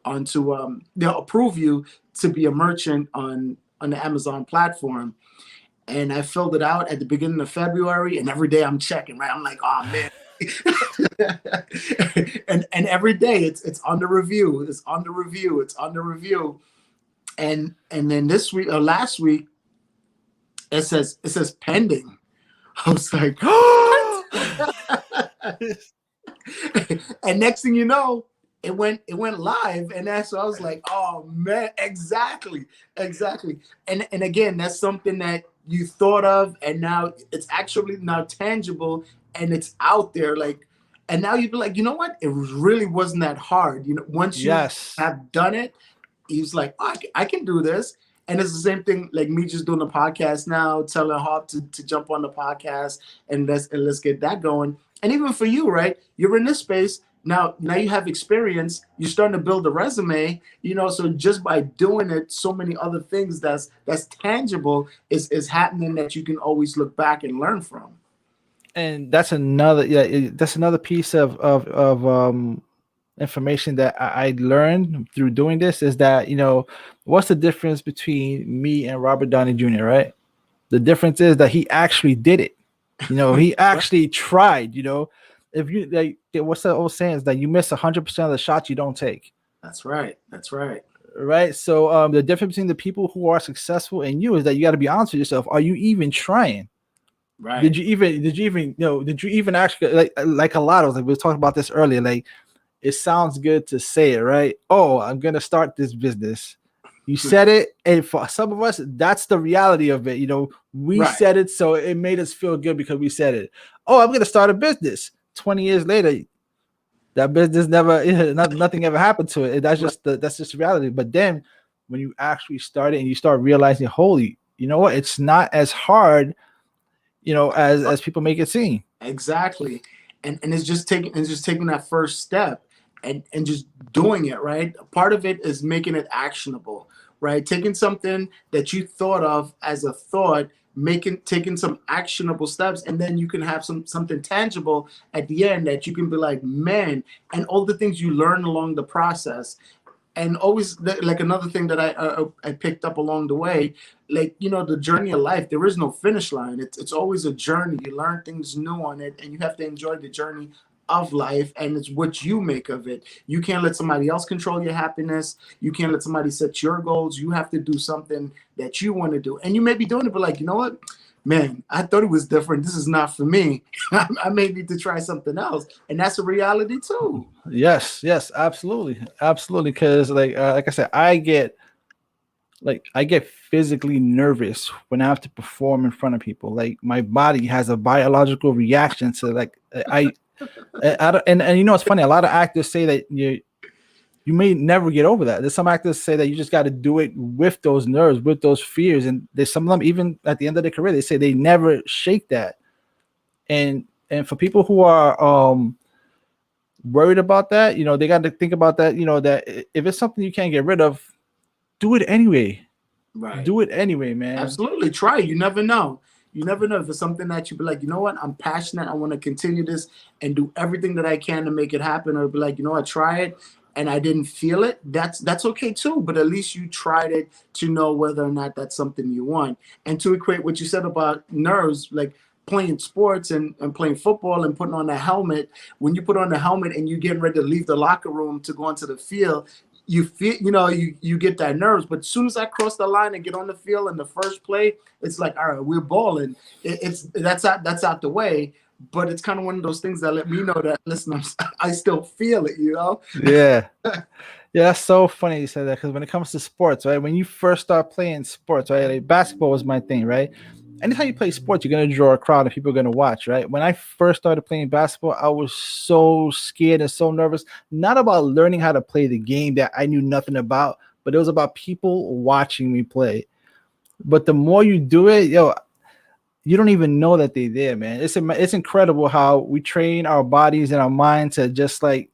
onto, they'll approve you to be a merchant on the Amazon platform. And I filled it out at the beginning of February, and every day I'm checking, right? I'm like, oh man. and every day it's under review, it's under review, it's under review. And then this week or last week, it says pending. I was like, and next thing you know, it went live, and that's so I was like, oh man, exactly. And again, that's something that you thought of, and now it's actually now tangible and it's out there. Like, and now you'd be like, you know what? It really wasn't that hard. Once you have done it, he's like, oh, I can do this. And it's the same thing, like me just doing the podcast now, telling Hop to jump on the podcast and let's get that going. And even for you, right? You're in this space. Now you have experience. You're starting to build a resume, so just by doing it, so many other things that's tangible is happening that you can always look back and learn from. And that's another piece of information that I learned through doing this is that, what's the difference between me and Robert Downey Jr., right? The difference is that he actually did it. He actually tried, if you like, what's the old saying is that you miss 100% of the shots you don't take. That's right. Right. So the difference between the people who are successful and you is that you got to be honest with yourself. Are you even trying? Right. Did you even actually like a lot of, like we were talking about this earlier, like it sounds good to say it, right? Oh, I'm gonna start this business. You said it, and for some of us, that's the reality of it. We said it, so it made us feel good because we said it. Oh, I'm gonna start a business. 20 years later, that business nothing ever happened to it. That's just reality. But then when you actually start it and you start realizing, holy, you know what? It's not as hard, as people make it seem. Exactly. and it's just taking that first step and just doing it, right? Part of it is making it actionable, right? Taking something that you thought of as a thought, taking some actionable steps, and then you can have something tangible at the end that you can be like, man, and all the things you learn along the process. And always, like, another thing that I picked up along the way, like, the journey of life, there is no finish line. It's always a journey. You learn things new on it, and you have to enjoy the journey of life, and it's what you make of it. You can't let somebody else control your happiness. You can't let somebody set your goals. You have to do something that you want to do, and you may be doing it, but like, you know what, man, I thought it was different. This is not for me. I may need to try something else, and that's a reality too. Yes, absolutely, absolutely. Because like I said, I get physically nervous when I have to perform in front of people. Like my body has a biological reaction to like I don't, and you know it's funny. A lot of actors say that you may never get over that. There's some actors say that you just got to do it with those nerves, with those fears, and there's some of them even at the end of their career they say they never shake that. And for people who are worried about that, they got to think about that. That if it's something you can't get rid of, do it anyway. Right. Do it anyway, man. Absolutely. Try it. You never know. You never know if it's something that you be like, you know what, I'm passionate. I want to continue this and do everything that I can to make it happen. Or be like, you know what, try it and I didn't feel it. That's okay too. But at least you tried it to know whether or not that's something you want. And to equate what you said about nerves, like playing sports and playing football and putting on a helmet, when you put on the helmet and you're getting ready to leave the locker room to go onto the field, you feel, you get that nerves. But as soon as I cross the line and get on the field in the first play, it's like, all right, we're balling. That's out the way. But it's kind of one of those things that let me know that, listen, I still feel it, Yeah. Yeah, that's so funny you said that, because when it comes to sports, right, when you first start playing sports, right, like basketball was my thing, right? Anytime you play sports, you're going to draw a crowd and people are going to watch, right? When I first started playing basketball, I was so scared and so nervous, not about learning how to play the game that I knew nothing about, but it was about people watching me play. But the more you do it, you don't even know that they're there, man. It's incredible how we train our bodies and our mind to just like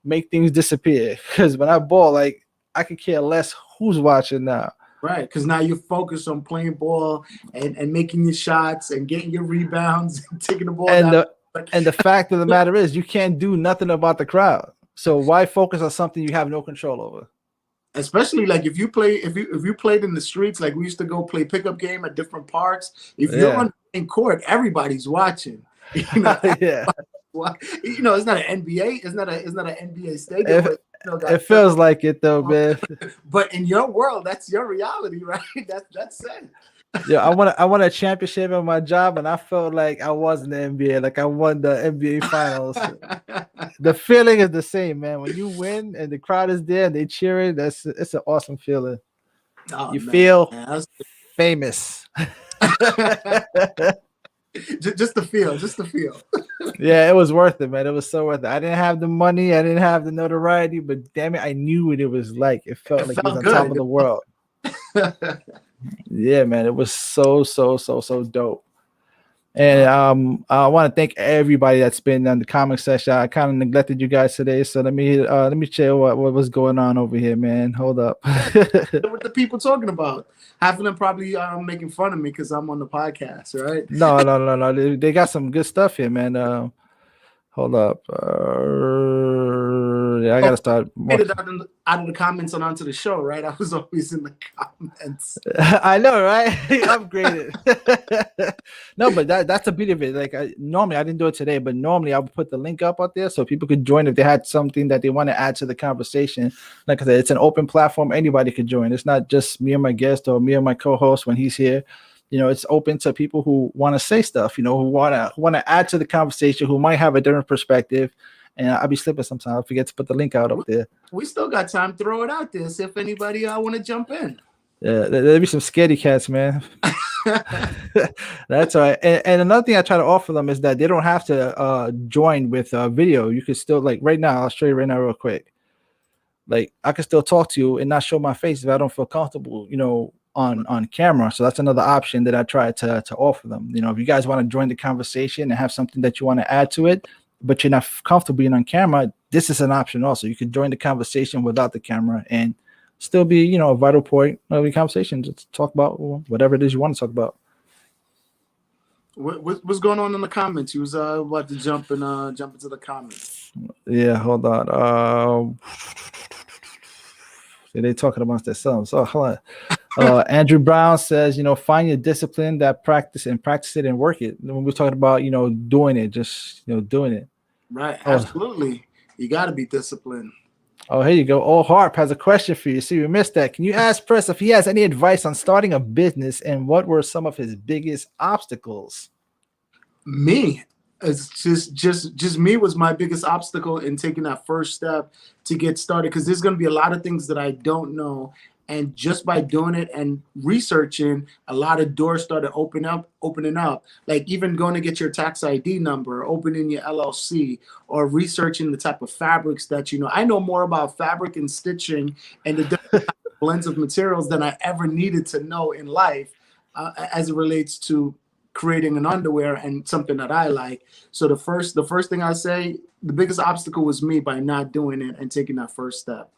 make things disappear. Because when I ball, like I could care less who's watching now. Right, because now you're focused on playing ball and making your shots and getting your rebounds and taking the ball down. And the fact of the matter is, you can't do nothing about the crowd. So why focus on something you have no control over? Especially like if you played in the streets, like we used to go play pickup game at different parks. If you're on in court, everybody's watching. Yeah. It's not an NBA. It's not an NBA stadium. It feels like it though, man. But in your world, that's your reality, right? That's it. Yeah, I won a championship at my job, and I felt like I was in the NBA, like I won the NBA finals. The feeling is the same, man. When you win and the crowd is there and they cheering, it's an awesome feeling. You feel famous. just the feel. Yeah, it was worth it, man. It was so worth it. I didn't have the money, I didn't have the notoriety, but damn it, I knew what it was like. It felt like it was on top of the world. Yeah, man, it was so dope. And I want to thank everybody that's been on the comment section. I kind of neglected you guys today, so let me share what was going on over here, man. Hold up. What the people talking about? Half of them probably making fun of me because I'm on the podcast, right? No. They got some good stuff here, man. Hold up. I gotta start. Out of the comments and onto the show, right? I was always in the comments. I know, right? Upgraded. No, but that's the beauty of it. Like normally, I didn't do it today, but normally I would put the link up out there so people could join if they had something that they want to add to the conversation. Like I said, it's an open platform; anybody could join. It's not just me and my guest or me and my co-host when he's here. It's open to people who want to say stuff. Who want to add to the conversation, who might have a different perspective. And I'll be slipping sometimes. I forget to put the link out up there. We still got time to throw it out there. See if anybody want to jump in. Yeah, there'll be some scaredy cats, man. That's all right. And another thing I try to offer them is that they don't have to join with video. You can still, like right now, I'll show you right now real quick. Like I can still talk to you and not show my face if I don't feel comfortable, on camera. So that's another option that I try to offer them. If you guys want to join the conversation and have something that you want to add to it, but you're not comfortable being on camera, this is an option also. You could join the conversation without the camera and still be, you know, a vital point of the conversation. Just talk about whatever it is you want to talk about. What's going on in the comments? He was about to jump into the comments. Yeah, hold on. They talking amongst themselves. Oh, hold on. Andrew Brown says, you know, find your discipline that practice it and work it. When we're talking about, you know, doing it, just, you know, doing it. Right. Absolutely. You got to be disciplined. Oh, here you go. Oh, Harp has a question for you. See, we missed that. Can you ask Press if he has any advice on starting a business and what were some of his biggest obstacles? Me. It's just me was my biggest obstacle in taking that first step to get started, because there's going to be a lot of things that I don't know. And just by doing it and researching, a lot of doors started opening up. Like even going to get your tax ID number, opening your LLC, or researching the type of fabrics that, you know, I know more about fabric and stitching and the different blends of materials than I ever needed to know in life, as it relates to creating an underwear and something that I like. So the first thing I say, the biggest obstacle was me by not doing it and taking that first step.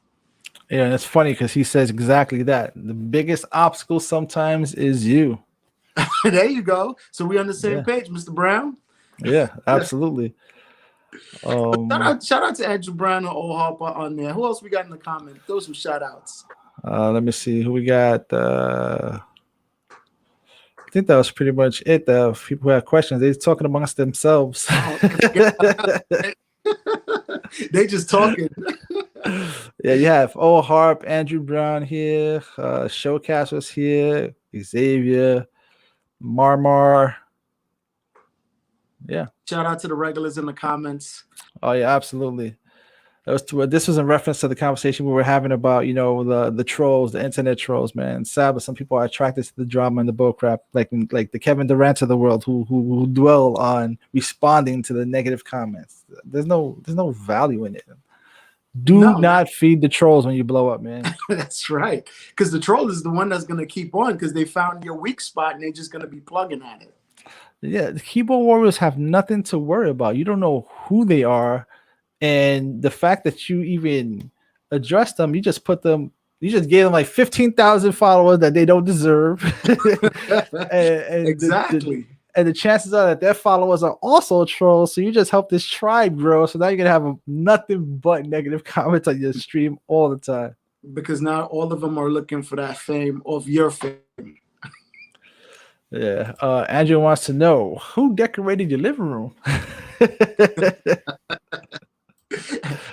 Yeah, it's funny because he says exactly that. The biggest obstacle sometimes is you. There you go. So we're on the same page, Mr. Brown. Yeah, absolutely. Shout out to Andrew Brown and Old Harper on there. Who else we got in the comments? Those were shout outs. Let me see who we got. I think that was pretty much it. The people who had questions, they're talking amongst themselves. They just talking. Yeah, you have Old Harp, Andrew Brown here, Showcast was here, Xavier, Marmar. Yeah. Shout out to the regulars in the comments. Oh yeah, absolutely. This was in reference to the conversation we were having about, you know, the trolls, the internet trolls, man. Sad, but some people are attracted to the drama and the bullcrap, like the Kevin Durant of the world, who dwell on responding to the negative comments. There's no value in it. Do not feed the trolls when you blow up, man. That's right, because the troll is the one that's going to keep on, because they found your weak spot and they're just going to be plugging at it. Yeah, the keyboard warriors have nothing to worry about. You don't know who they are. And the fact that you even address them, you just gave them like 15,000 followers that they don't deserve. and exactly. And the chances are that their followers are also trolls. So you just help this tribe grow. So now you're going to have nothing but negative comments on your stream all the time. Because now all of them are looking for that fame of your fame. Yeah. Andrew wants to know, who decorated your living room?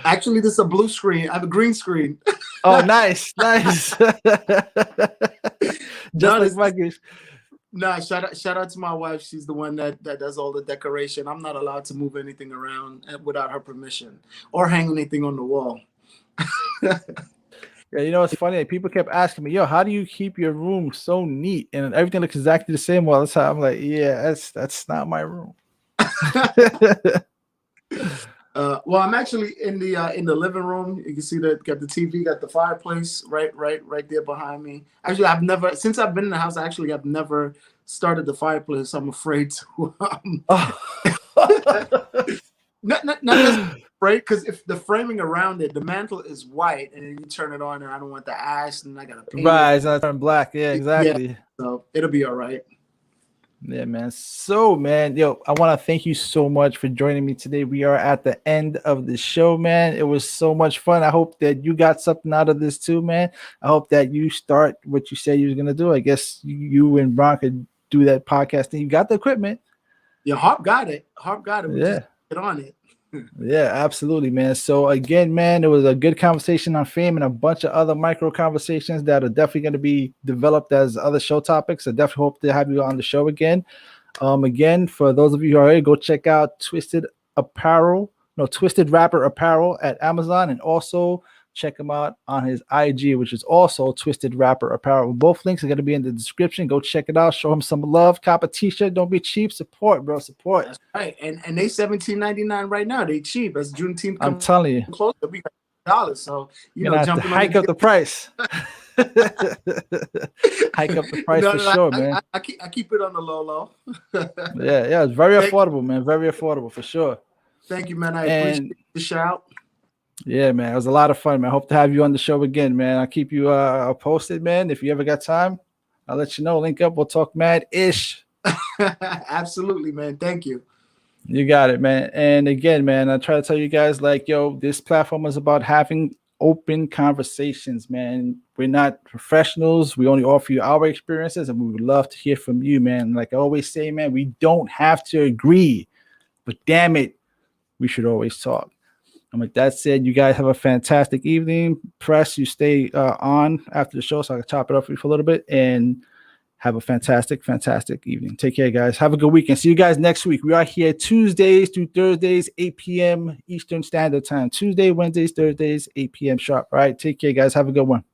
Actually, this is a blue screen. I have a green screen. Oh, nice. Just like Mikey. Nah, shout out to my wife. She's the one that does all the decoration. I'm not allowed to move anything around without her permission or hang anything on the wall. Yeah, you know, it's funny. People kept asking me, yo, how do you keep your room so neat and everything looks exactly the same all the time? I'm like, yeah, that's not my room. Well, I'm actually in the living room. You can see that got the TV, got the fireplace right there behind me. Actually, since I've been in the house, I've never started the fireplace. I'm afraid to. Not afraid, because if the framing around it, the mantle is white, and then you turn it on, and I don't want the ash, and I gotta paint it. It's not turn black. Yeah, exactly. Yeah, so it'll be all right. Yeah, man. So, man, yo, I want to thank you so much for joining me today. We are at the end of the show, man. It was so much fun. I hope that you got something out of this too, man. I hope that you start what you said you were gonna do. I guess you and Bron could do that podcast thing. You got the equipment. Yeah, Harp got it. We just get on it. Yeah, absolutely, man. So again, man, it was a good conversation on fame and a bunch of other micro conversations that are definitely going to be developed as other show topics. I definitely hope to have you on the show again. Again, for those of you who are here, go check out Twisted Rapper Apparel at Amazon, and also check him out on his IG, which is also Twisted Rapper Apparel. Both links are going to be in the description. Go check it out. Show him some love. Cop a t-shirt. Don't be cheap. Support, bro. Support. That's right. And they $17.99 right now. They cheap. As Juneteenth I'm telling you. Close, it'll be $1. So you know, jumping to hike up the price. Hike up the price sure, man. I keep it on the low. Yeah, it's very affordable, man. Very affordable for sure. Thank you, man. I And appreciate the shout. yeah, man, it was a lot of fun, man. I hope to have you on the show again, man. I'll keep you posted, man. If you ever got time, I'll let you know. Link up. We'll talk mad-ish. Absolutely, man. Thank you. You got it, man. And again, man, I try to tell you guys, like, yo, this platform is about having open conversations, man. We're not professionals. We only offer you our experiences, and we would love to hear from you, man. Like I always say, man, we don't have to agree, but damn it, we should always talk. And with that said, you guys have a fantastic evening. Press, you stay on after the show so I can chop it up for you for a little bit. And have a fantastic, fantastic evening. Take care, guys. Have a good weekend. See you guys next week. We are here Tuesdays through Thursdays, 8 p.m. Eastern Standard Time. Tuesday, Wednesdays, Thursdays, 8 p.m. sharp. All right. Take care, guys. Have a good one.